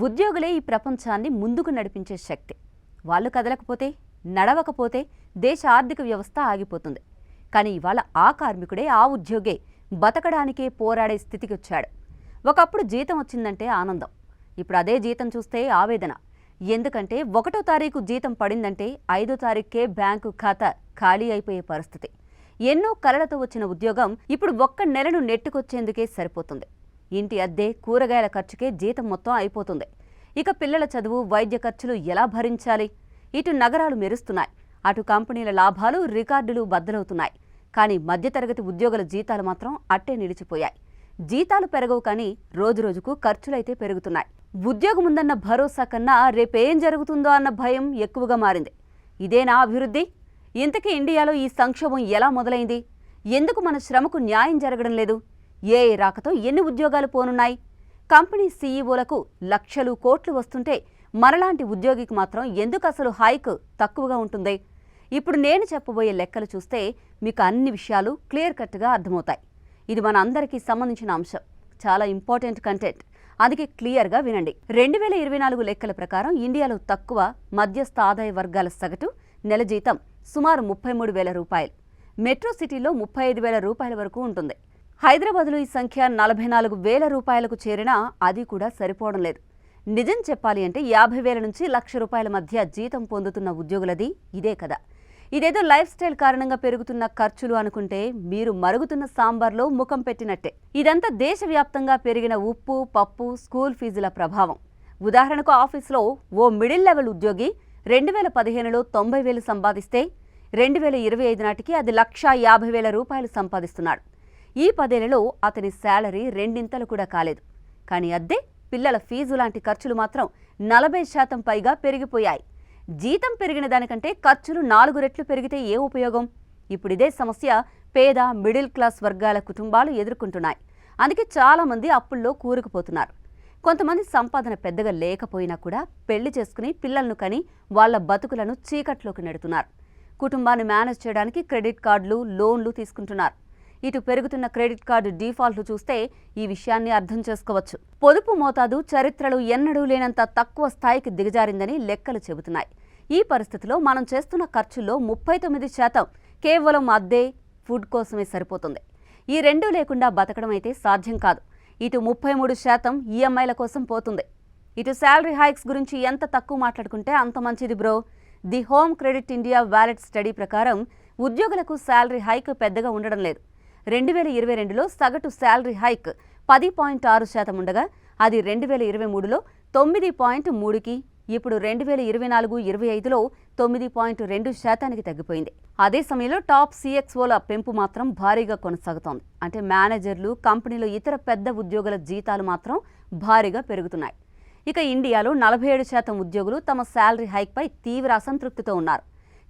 ఉద్యోగులే ఈ ప్రపంచాన్ని ముందుకు నడిపించే శక్తి. వాళ్ళు కదలకపోతే, నడవకపోతే దేశ ఆర్థిక వ్యవస్థ ఆగిపోతుంది. కానీ ఇవాళ ఆ కార్మికుడే, ఆ ఉద్యోగే బతకడానికే పోరాడే స్థితికి వచ్చాడు. ఒకప్పుడు జీతం వచ్చిందంటే ఆనందం, ఇప్పుడు అదే జీతం చూస్తే ఆవేదన. ఎందుకంటే 1వ తారీఖు జీతం పడిందంటే 5వ తారీఖుకే బ్యాంకు ఖాతా ఖాళీ అయిపోయే పరిస్థితి. ఎన్నో కలలతో వచ్చిన ఉద్యోగం ఇప్పుడు ఒక్క నెలను నెట్టుకొచ్చేందుకే సరిపోతుంది. ఇంటి అద్దె, కూరగాయల ఖర్చుకే జీతం మొత్తం అయిపోతుంది. ఇక పిల్లల చదువు, వైద్య ఖర్చులు ఎలా భరించాలి? ఇటు నగరాలు మెరుస్తున్నాయి, అటు కంపెనీల లాభాలు, రికార్డులు బద్దలవుతున్నాయి. కానీ మధ్యతరగతి ఉద్యోగుల జీతాలు మాత్రం అట్టే నిలిచిపోయాయి. జీతాలు పెరగవు, కానీ రోజురోజుకు ఖర్చులైతే పెరుగుతున్నాయి. ఉద్యోగం ఉందన్న భరోసా కన్నా రేపేం జరుగుతుందో అన్న భయం ఎక్కువగా మారింది. ఇదేనా అభివృద్ధి? ఇంతకీ ఇండియాలో ఈ సంక్షోభం ఎలా మొదలైంది? ఎందుకు మన శ్రమకు న్యాయం జరగడం లేదు? ఏ రాకతో ఎన్ని ఉద్యోగాలు పోనున్నాయి? కంపెనీ సీఈఓలకు లక్షలు, కోట్లు వస్తుంటే మనలాంటి ఉద్యోగికి మాత్రం ఎందుకు అసలు హైక్ తక్కువగా ఉంటుంది? ఇప్పుడు నేను చెప్పబోయే లెక్కలు చూస్తే మీకు అన్ని విషయాలు క్లియర్ కట్గా అర్థమవుతాయి. ఇది మన అందరికీ సంబంధించిన అంశం, చాలా ఇంపార్టెంట్ కంటెంట్, అందుకే క్లియర్గా వినండి. 2024 లెక్కల ప్రకారం ఇండియాలో తక్కువ మధ్యస్థ ఆదాయ వర్గాల సగటు నెల జీతం సుమారు 33,000 రూపాయలు. మెట్రో సిటీలో 35,000 రూపాయల వరకు ఉంటుంది. హైదరాబాద్లో ఈ సంఖ్య 44,000 రూపాయలకు చేరినా అది కూడా సరిపోవడం లేదు. నిజం చెప్పాలి అంటే 50,000 నుంచి ₹1,00,000 మధ్య జీతం పొందుతున్న ఉద్యోగులది ఇదే కదా. ఇదేదో లైఫ్ స్టైల్ కారణంగా పెరుగుతున్న ఖర్చులు అనుకుంటే మీరు మరుగుతున్న సాంబార్లో ముఖం పెట్టినట్టే. ఇదంతా దేశవ్యాప్తంగా పెరిగిన ఉప్పు, పప్పు, స్కూల్ ఫీజుల ప్రభావం. ఉదాహరణకు ఆఫీసులో ఓ మిడిల్ లెవెల్ ఉద్యోగి 2015లో 90,000 సంపాదిస్తే 2025 నాటికి అది ₹1,50,000 రూపాయలు సంపాదిస్తున్నాడు. ఈ 10 ఏళ్లలో అతని శాలరీ రెండింతలు కూడా కాలేదు. కానీ అద్దె, పిల్లల ఫీజు లాంటి ఖర్చులు మాత్రం 40% పైగా పెరిగిపోయాయి. జీతం పెరిగిన దానికంటే ఖర్చులు 4 రెట్లు పెరిగితే ఏ ఉపయోగం? ఇప్పుడు ఇదే సమస్య పేద, మిడిల్ క్లాస్ వర్గాల కుటుంబాలు ఎదుర్కొంటున్నాయి. అందుకే చాలామంది అప్పుల్లో కూరుకుపోతున్నారు. కొంతమంది సంపాదన పెద్దగా లేకపోయినా కూడా పెళ్లి చేసుకుని పిల్లలను కని వాళ్ల బతుకులను చీకట్లోకి నెడుతున్నారు. కుటుంబాన్ని మేనేజ్ చేయడానికి క్రెడిట్ కార్డులు, లోన్లు తీసుకుంటున్నారు. ఇటు పెరుగుతున్న క్రెడిట్ కార్డు డిఫాల్ట్లు చూస్తే ఈ విషయాన్ని అర్థం చేసుకోవచ్చు. పొదుపు మోతాదు చరిత్రలో ఎన్నడూ లేనంత తక్కువ స్థాయికి దిగజారిందని లెక్కలు చెబుతున్నాయి. ఈ పరిస్థితిలో మనం చేస్తున్న ఖర్చుల్లో 39% కేవలం అద్దె, ఫుడ్ కోసమే సరిపోతుంది. ఈ రెండూ లేకుండా బతకడం అయితే సాధ్యం కాదు. ఇటు 33% ఈఎంఐల కోసం పోతుంది. ఇటు శాలరీ హైక్స్ గురించి ఎంత తక్కువ మాట్లాడుకుంటే అంత మంచిది bro. The home credit India wallet study ప్రకారం ఉద్యోగులకు శాలరీ హైక్ పెద్దగా ఉండడం లేదు. 2022లో సగటు శాలరీ హైక్ 10.6% ఉండగా అది 2023లో 9.3కి, ఇప్పుడు 2024-25లో 9.2%కి తగ్గిపోయింది. అదే సమయంలో టాప్ సిఎక్స్ఓల పెంపు మాత్రం భారీగా కొనసాగుతోంది. అంటే మేనేజర్లు, కంపెనీలో ఇతర పెద్ద ఉద్యోగుల జీతాలు మాత్రం భారీగా పెరుగుతున్నాయి. ఇక ఇండియాలో 47% ఉద్యోగులు తమ శాలరీ హైక్పై తీవ్ర అసంతృప్తితో ఉన్నారు.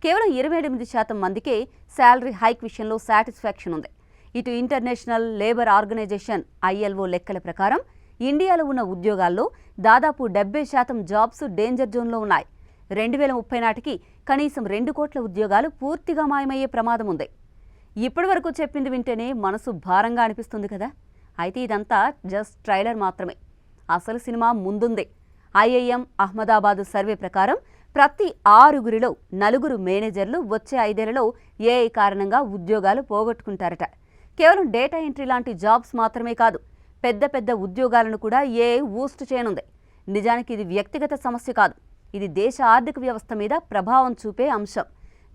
కేవలం 28% మందికే శాలరీ హైక్ విషయంలో సాటిస్ఫాక్షన్ ఉంది. ఇటు ఇంటర్నేషనల్ లేబర్ ఆర్గనైజేషన్ ILO లెక్కల ప్రకారం ఇండియాలో ఉన్న ఉద్యోగాల్లో దాదాపు 70% జాబ్స్ డేంజర్ జోన్లో ఉన్నాయి. 2030 నాటికి కనీసం 2 కోట్ల ఉద్యోగాలు పూర్తిగా మాయమయ్యే ప్రమాదం ఉంది. ఇప్పటి వరకు చెప్పింది వింటేనే మనసు భారంగా అనిపిస్తుంది కదా. అయితే ఇదంతా జస్ట్ ట్రైలర్ మాత్రమే, అసలు సినిమా ముందుంది. IIM అహ్మదాబాద్ సర్వే ప్రకారం ప్రతి 6గురిలో 4 మేనేజర్లు వచ్చే 5 ఏళ్లలో AI కారణంగా ఉద్యోగాలు పోగొట్టుకుంటారట. కేవలం డేటా ఎంట్రీ లాంటి జాబ్స్ మాత్రమే కాదు, పెద్ద పెద్ద ఉద్యోగాలను కూడా AI ఊస్ట్ చేయనుంది. నిజానికి ఇది వ్యక్తిగత సమస్య కాదు, ఇది దేశ ఆర్థిక వ్యవస్థ మీద ప్రభావం చూపే అంశం.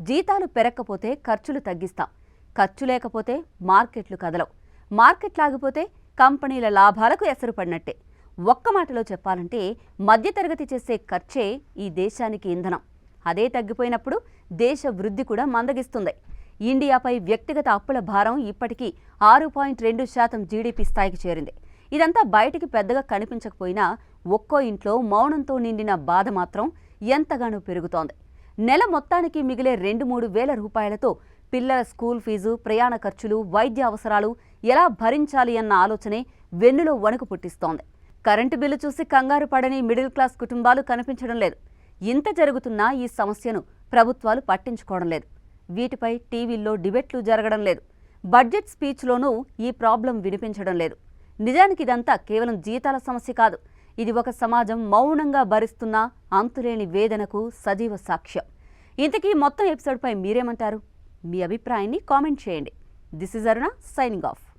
జీతాలు పెరగకపోతే ఖర్చులు తగ్గిస్తాం, ఖర్చు లేకపోతే మార్కెట్లు కదలవు, మార్కెట్లు ఆగిపోతే కంపెనీల లాభాలకు ఎసరు పడినట్టే. ఒక్క మాటలో చెప్పాలంటే మధ్యతరగతి చేసే ఖర్చే ఈ దేశానికి ఇంధనం. అదే తగ్గిపోయినప్పుడు దేశ వృద్ధి కూడా మందగిస్తుంది. ఇండియాపై వ్యక్తిగత అప్పుల భారం ఇప్పటికీ 6.2% జీడీపీ స్థాయికి చేరింది. ఇదంతా బయటికి పెద్దగా కనిపించకపోయినా ఒక్కో ఇంట్లో మౌనంతో నిండిన బాధ మాత్రం ఎంతగానో పెరుగుతోంది. నెల మొత్తానికి మిగిలే 2-3 వేల రూపాయలతో పిల్లల స్కూల్ ఫీజు, ప్రయాణ ఖర్చులు, వైద్య అవసరాలు ఎలా భరించాలి అన్న ఆలోచనే వెన్నులో వణుకు పుట్టిస్తోంది. కరెంటు బిల్లు చూసి కంగారు పడని మిడిల్ క్లాస్ కుటుంబాలు కనిపించడం లేదు. ఇంత జరుగుతున్నా ఈ సమస్యను ప్రభుత్వాలు పట్టించుకోవడం లేదు. వీటిపై టీవీల్లో డిబేట్లు జరగడం లేదు. బడ్జెట్ స్పీచ్లోనూ ఈ ప్రాబ్లం వినిపించడం లేదు. నిజానికి ఇదంతా కేవలం జీతాల సమస్య కాదు, ఇది ఒక సమాజం మౌనంగా భరిస్తున్న అంతులేని వేదనకు సజీవ సాక్ష్యం. ఇంతకీ మొత్తం ఎపిసోడ్పై మీరేమంటారు? మీ అభిప్రాయాన్ని కామెంట్ చేయండి. This is Aruna signing off.